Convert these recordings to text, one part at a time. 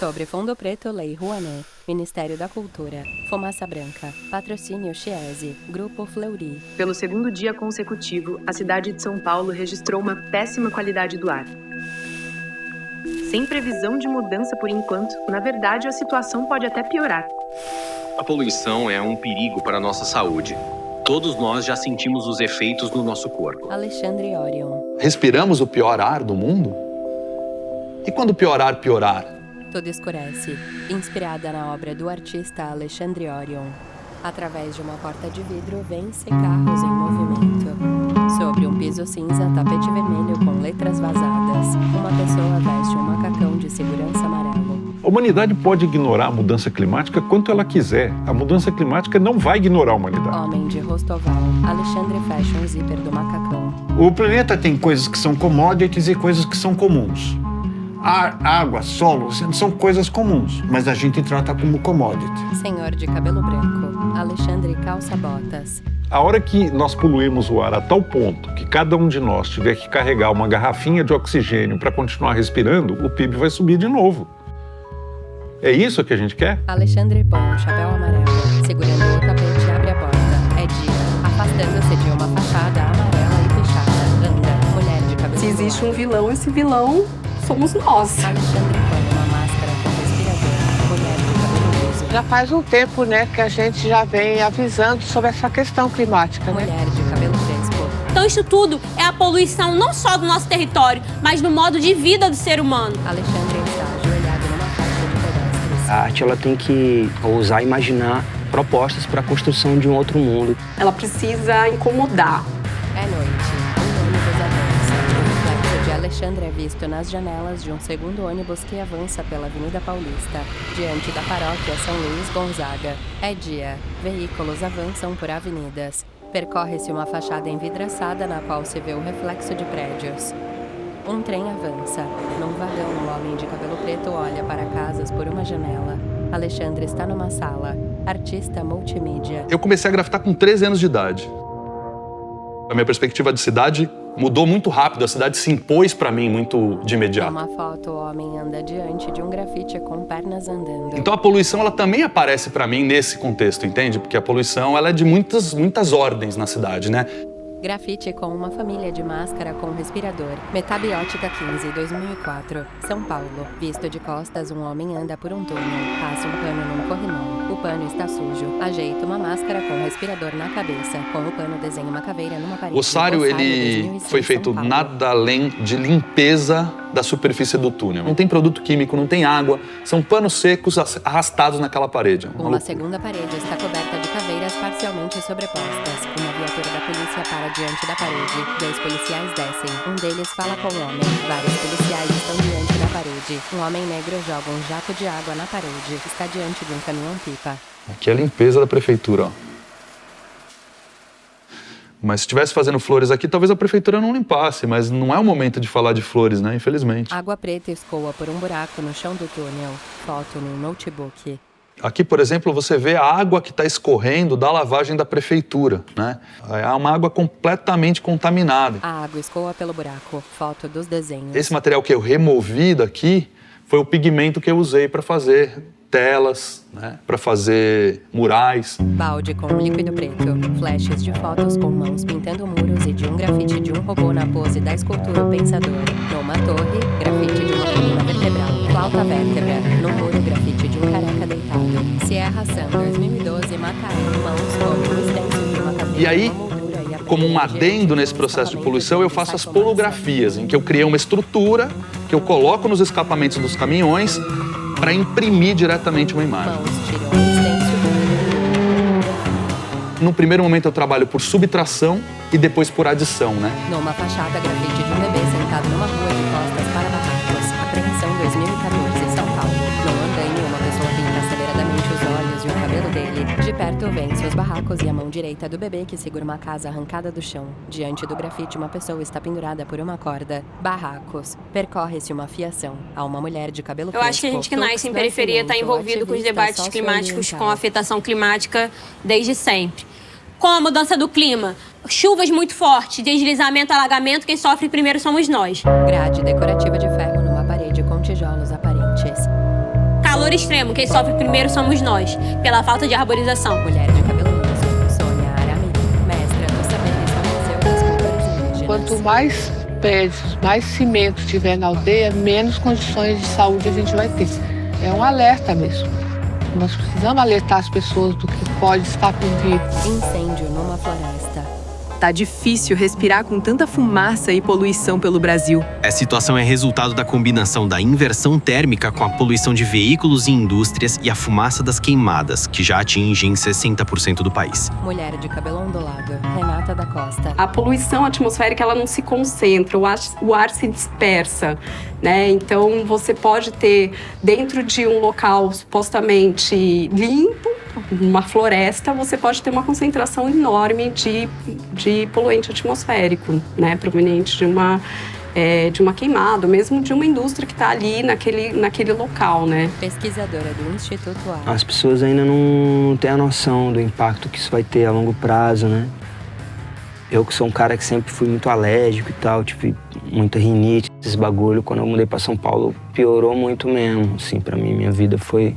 Sobre Fundo Preto, Lei Rouanet, Ministério da Cultura, Fumaça Branca, Patrocínio Chiesi, Grupo Fleury. Pelo segundo dia consecutivo, a cidade de São Paulo registrou uma péssima qualidade do ar. Sem previsão de mudança por enquanto, na verdade a situação pode até piorar. A poluição é um perigo para a nossa saúde. Todos nós já sentimos os efeitos no nosso corpo. Alexandre Orion. Respiramos o pior ar do mundo? E quando piorar? Tudo escurece, inspirada na obra do artista Alexandre Orion. Através de uma porta de vidro, vêm-se carros em movimento. Sobre um piso cinza, tapete vermelho com letras vazadas. Uma pessoa veste um macacão de segurança amarelo. A humanidade pode ignorar a mudança climática quanto ela quiser. A mudança climática não vai ignorar a humanidade. Homem de rosto oval, Alexandre fecha um zíper do macacão. O planeta tem coisas que são commodities e coisas que são comuns. Ar, água, solo, são coisas comuns, mas a gente trata como commodity. Senhor de cabelo branco, Alexandre calça botas. A hora que nós poluímos o ar a tal ponto que cada um de nós tiver que carregar uma garrafinha de oxigênio para continuar respirando, o PIB vai subir de novo. É isso que a gente quer? Alexandre põe um chapéu amarelo, segurando o tapete abre a porta. É dia, afastando-se de uma fachada amarela e fechada. Anda, mulher de cabelo. Se existe um vilão, esse vilão somos nós. Alexandre põe uma máscara com respirador. Mulher de cabelo liso. Já faz um tempo, né, que a gente já vem avisando sobre essa questão climática, né? Mulher de cabelo crespo. Então isso tudo é a poluição não só do nosso território, mas do modo de vida do ser humano. Alexandre está ajoelhado numa faixa de pedestres. A arte ela tem que ousar imaginar propostas para a construção de um outro mundo. Ela precisa incomodar. É noite. Um ônibus avança. O reflexo de Alexandre é visto nas janelas de um segundo ônibus que avança pela Avenida Paulista, diante da paróquia São Luís Gonzaga. É dia. Veículos avançam por avenidas. Percorre-se uma fachada envidraçada na qual se vê o reflexo de prédios. Um trem avança. Num vagão, um homem de cabelo preto olha para casas por uma janela. Alexandre está numa sala. Artista multimídia. Eu comecei a grafitar com 13 anos de idade. A minha perspectiva de cidade mudou muito rápido, a cidade se impôs para mim muito de imediato. Numa foto, o homem anda diante de um grafite com pernas andando. Então a poluição ela também aparece para mim nesse contexto, entende? Porque a poluição ela é de muitas ordens na cidade, né? Grafite com uma família de máscara com respirador. Metabiótica 15, 2004. São Paulo. Visto de costas, um homem anda por um túnel. Passa um pano num corrimão. O pano está sujo. Ajeita uma máscara com respirador na cabeça. Com o pano desenha uma caveira numa parede. O ossário, ele 2006, foi feito nada além de limpeza da superfície do túnel. Não tem produto químico, não tem água. São panos secos arrastados naquela parede. Uma segunda parede está coberta de caveiras parcialmente sobrepostas. Uma viatura da polícia para diante da parede. 2 policiais descem. Um deles fala com o homem. Vários policiais estão diante da parede. Um homem negro joga um jato de água na parede. Está diante de um caminhão-pipa. Aqui é a limpeza da prefeitura, ó. Mas se estivesse fazendo flores aqui, talvez a prefeitura não limpasse, mas não é o momento de falar de flores, né? Infelizmente. Água preta escoa por um buraco no chão do túnel. Foto no notebook. Aqui, por exemplo, você vê a água que está escorrendo da lavagem da prefeitura, né? É uma água completamente contaminada. A água escoa pelo buraco. Foto dos desenhos. Esse material que eu removi daqui foi o pigmento que eu usei para fazer telas, né? Para fazer murais. Balde com líquido preto. Flashes de fotos com mãos pintando muros e de um grafite de um robô na pose da escultura O Pensador. Numa torre, grafite de uma coluna vertebral. Flauta vértebra. No muro, grafite de um careca deitado. Sierra Sun, 2012, Macaé. Mãos como um stencil de uma caveira. E aí, como um adendo nesse processo de poluição, eu faço as polografias, em que eu criei uma estrutura que eu coloco nos escapamentos dos caminhões para imprimir diretamente uma imagem. No primeiro momento eu trabalho por subtração e depois por adição, né? Numa fachada, grafite de um bebê sentado numa rua de costas para barracos. Apreensão 2014, São Paulo. No andaime, uma pessoa pinta aceleradamente os olhos e o cabelo dele. De perto, vence os barracos e a mão direita do bebê que segura uma casa arrancada do chão. Diante do grafite, uma pessoa está pendurada por uma corda. Barracos. Percorre-se uma fiação. Há uma mulher de cabelo crespo. Eu acho que a gente que nasce em periferia está envolvido com os debates climáticos, com a afetação climática desde sempre. Com a mudança do clima, chuvas muito fortes, deslizamento, alagamento, quem sofre primeiro somos nós. Grade decorativa de ferro numa parede com tijolos aparentes. calor extremo, quem sofre primeiro somos nós, pela falta de arborização. Mulher de cabelo liso, Sônia Arami, mestra dos saberes do Museu das Culturas Indígenas. Quanto mais prédios, mais cimento tiver na aldeia, menos condições de saúde a gente vai ter. É um alerta mesmo. Nós precisamos alertar as pessoas do que pode estar por vir. Incêndio numa floresta. Tá difícil respirar com tanta fumaça e poluição pelo Brasil. Essa situação é resultado da combinação da inversão térmica com a poluição de veículos e indústrias e a fumaça das queimadas, que já atingem 60% do país. Mulher de cabelo ondulado, Renata da Costa. A poluição atmosférica, ela não se concentra, o ar se dispersa, né? Então, você pode ter, dentro de um local supostamente limpo, uma floresta, você pode ter uma concentração enorme de poluente atmosférico, né? Proveniente de uma queimada, mesmo de uma indústria que está ali naquele local, né? Pesquisadora do Instituto A. As pessoas ainda não têm a noção do impacto que isso vai ter a longo prazo, né? Eu que sou um cara que sempre fui muito alérgico e tal, tive muita rinite, esse bagulho. Quando eu mudei para São Paulo, piorou muito mesmo, assim, para mim. Minha vida foi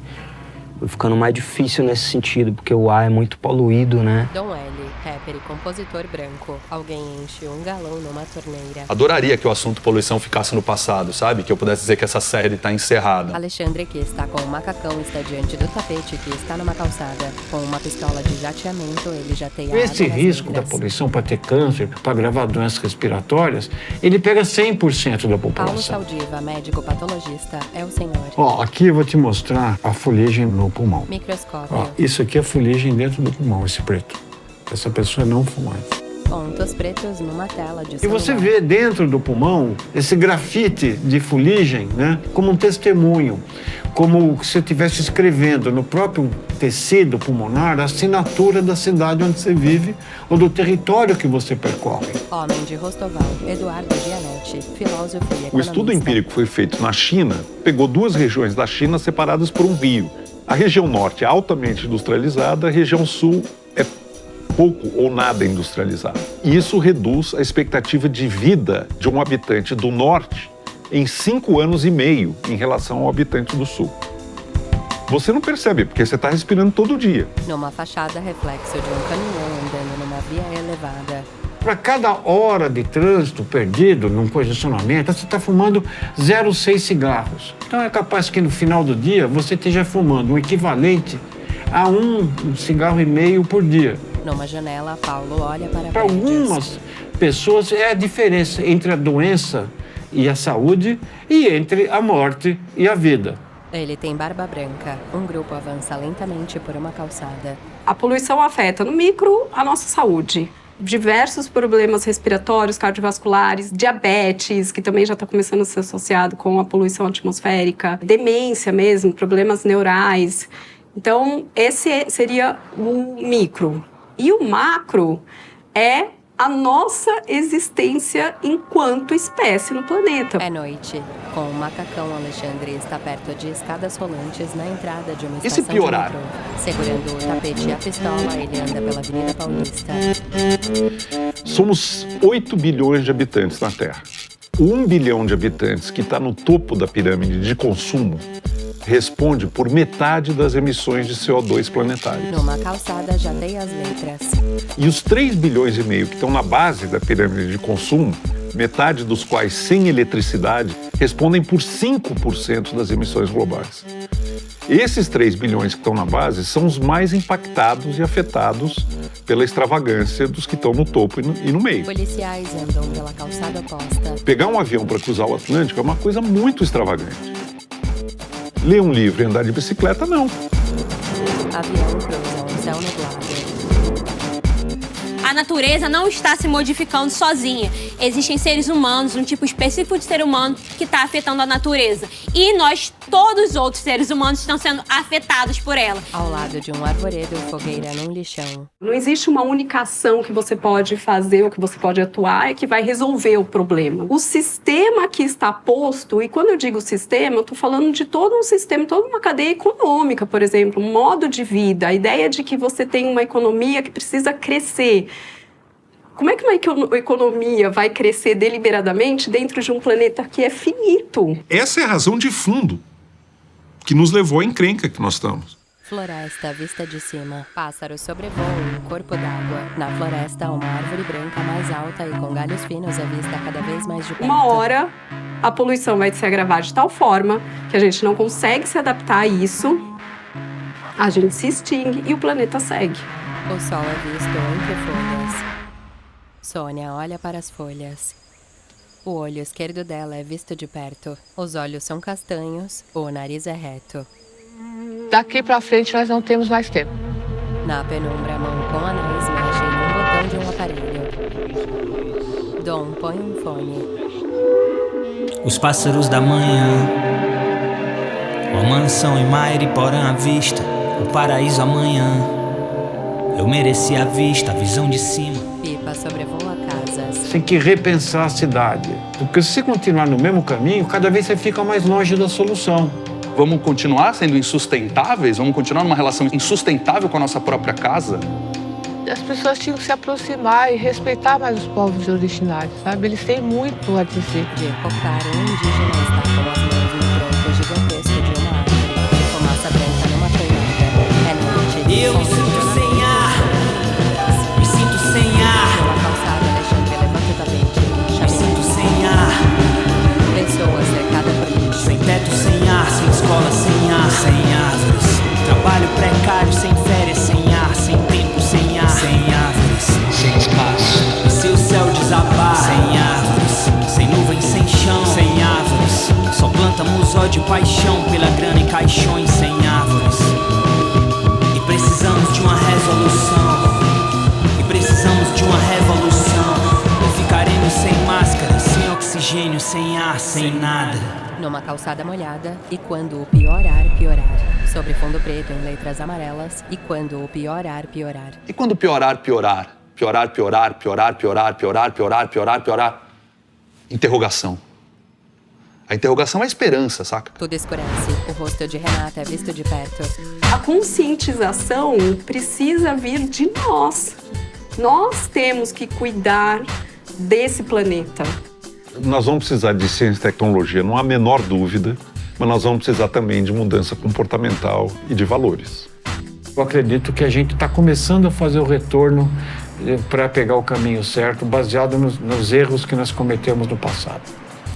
ficando mais difícil nesse sentido, porque o ar é muito poluído, né? Dom L, rapper e compositor branco. Alguém enche um galão numa torneira. Adoraria que o assunto poluição ficasse no passado, sabe? Que eu pudesse dizer que essa série tá encerrada. Alexandre, que está com um macacão, está diante do tapete que está numa calçada. Com uma pistola de jateamento, ele jateia Esse risco da poluição para ter câncer, para gravar doenças respiratórias, ele pega 100% da Paulo população. Saldiva, médico patologista, é o senhor. Ó, aqui eu vou te mostrar a fuligem no pulmão. Microscópio. Ó, isso aqui é a fuligem dentro do pulmão, esse preto. Essa pessoa é não fumante. Pontos pretos numa tela de E celular. você vê dentro do pulmão esse grafite de fuligem, né, como um testemunho, como se você estivesse escrevendo no próprio tecido pulmonar a assinatura da cidade onde você vive ou do território que você percorre. Homem de Rostoval, Eduardo Gianetti, filósofo e economista. O estudo empírico foi feito na China, pegou duas regiões da China separadas por um rio. A região norte é altamente industrializada, a região sul é pouco ou nada industrializada. E isso reduz a expectativa de vida de um habitante do norte em 5 anos e meio em relação ao habitante do sul. Você não percebe, porque você está respirando todo dia. Numa fachada, reflexo de um caminhão andando numa via elevada. Para cada hora de trânsito perdido num congestionamento, você está fumando 0,6 cigarros. Então é capaz que no final do dia você esteja fumando o equivalente a 1,5 cigarro por dia. Numa janela, Paulo olha para Para algumas pessoas é a diferença entre a doença e a saúde e entre a morte e a vida. Ele tem barba branca. Um grupo avança lentamente por uma calçada. A poluição afeta no micro a nossa saúde. Diversos problemas respiratórios, cardiovasculares, diabetes, que também já está começando a ser associado com a poluição atmosférica, demência mesmo, problemas neurais. Então, esse seria o micro. E o macro é a nossa existência enquanto espécie no planeta. É noite. Com o macacão, Alexandre está perto de escadas rolantes na entrada de uma E se estação piorar? de metrô. Segurando o tapete e a pistola, ele anda pela Avenida Paulista. Somos 8 bilhões de habitantes na Terra. O 1 bilhão de habitantes que está no topo da pirâmide de consumo responde por metade das emissões de CO2 planetárias. Numa calçada, jateia as letras. E os 3 bilhões e meio que estão na base da pirâmide de consumo, metade dos quais sem eletricidade, respondem por 5% das emissões globais. Esses 3 bilhões que estão na base são os mais impactados e afetados pela extravagância dos que estão no topo e no meio. Policiais andam pela calçada oposta. Pegar um avião para cruzar o Atlântico é uma coisa muito extravagante. Ler um livro e andar de bicicleta, não. Avião cruza um céu nublado. A natureza não está se modificando sozinha. Existem seres humanos, um tipo específico de ser humano que está afetando a natureza. E nós, todos os outros seres humanos, estão sendo afetados por ela. Ao lado de um arvoredo, fogueira num lixão. Não existe uma única ação que você pode fazer ou que você pode atuar e que vai resolver o problema. O sistema que está posto, e quando eu digo sistema, eu estou falando de todo um sistema, toda uma cadeia econômica, por exemplo, um modo de vida, a ideia de que você tem uma economia que precisa crescer. Como é que uma economia vai crescer deliberadamente dentro de um planeta que é finito? Essa é a razão de fundo que nos levou à encrenca que nós estamos. Floresta vista de cima. Pássaros sobrevoam um corpo d'água. Na floresta, uma árvore branca mais alta e com galhos finos é vista cada vez mais de perto. Uma hora, a poluição vai se agravar de tal forma que a gente não consegue se adaptar a isso, a gente se extingue e o planeta segue. O sol é visto entre folhas. Sônia olha para as folhas. O olho esquerdo dela é visto de perto. Os olhos são castanhos, o nariz é reto. Daqui pra frente nós não temos mais tempo. Na penumbra, a mão com anéis mexe em um botão de um aparelho. Dom põe um fone. Os pássaros da manhã, uma mansão em Mairiporã à vista, o paraíso amanhã. Eu mereci a vista, a visão de cima. Pipa sobrevoa casas. Tem que repensar a cidade. Porque se você continuar no mesmo caminho, cada vez você fica mais longe da solução. Vamos continuar sendo insustentáveis? Vamos continuar numa relação insustentável com a nossa própria casa? As pessoas tinham que se aproximar e respeitar mais os povos originários, sabe? Eles têm muito a dizer. De Cocar, um indígena está com as mãos no tronco gigantesco de uma árvore, de fumaça branca numa canhota. É noite. Eu me sinto sem ar, me sinto sem ar. Pela calçada, Alexandre levanta o tapete. Me sinto sem ar, Pessoas cercadas por lixo. sem teto, sem ar, sem escola, sem ar, sem árvores. Trabalho precário, sem férias, sem ar, sem tempo, sem ar, sem árvores, sem espaço. E se o céu desabar, sem árvores, sem nuvens, sem chão, sem árvores. Só plantamos ódio e paixão pela grana em caixões, sem árvores. E precisamos de uma resolução. E precisamos de uma revolução. Ou ficaremos sem máscara, sem oxigênio, sem ar, sem nada. Numa calçada molhada, e quando o piorar, piorar. Sobre fundo preto em letras amarelas, e quando o piorar, piorar. E quando piorar, piorar? Piorar, piorar, piorar, piorar, piorar, piorar, piorar, piorar. Interrogação. A interrogação é a esperança, saca? Tudo escurece. O rosto de Renata é visto de perto. A conscientização precisa vir de nós. Nós temos que cuidar desse planeta. Nós vamos precisar de ciência e tecnologia, não há a menor dúvida, mas nós vamos precisar também de mudança comportamental e de valores. Eu acredito que a gente está começando a fazer o retorno para pegar o caminho certo, baseado nos erros que nós cometemos no passado.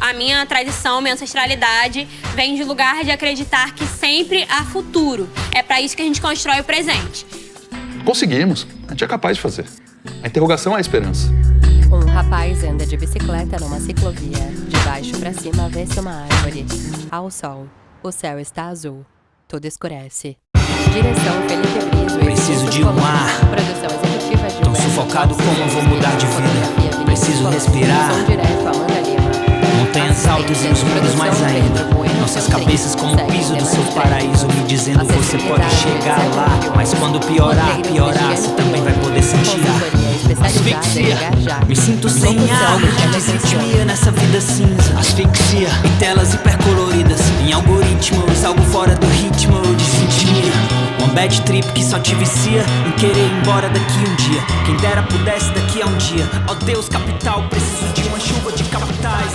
A minha tradição, minha ancestralidade vem de lugar de acreditar que sempre há futuro. É para isso que a gente constrói o presente. Conseguimos. A gente é capaz de fazer. A interrogação é a esperança. Um rapaz anda de bicicleta numa ciclovia. De baixo pra cima vê-se uma árvore. Ao sol. O céu está azul. Tudo escurece. Direção Felipe Brizo. Preciso de um ar. Produção executiva de Tão sufocado como vou mudar de vida. Preciso respirar. Som direto Amanda Lima. Montanhas altas e os mundos mais ainda. Nossas cabeças como o piso do seu paraíso, me dizendo você pode chegar lá. Mas quando piorar, piorar, você também vai poder sentir asfixia. Me sinto sem ar, desritmia nessa vida cinza. Asfixia em telas hipercoloridas, em algoritmos, algo fora do ritmo de sentir. Uma bad trip que só te vicia em querer ir embora daqui um dia. Quem dera pudesse daqui a um dia. Ó Deus, capital, preciso de uma chuva de capitais.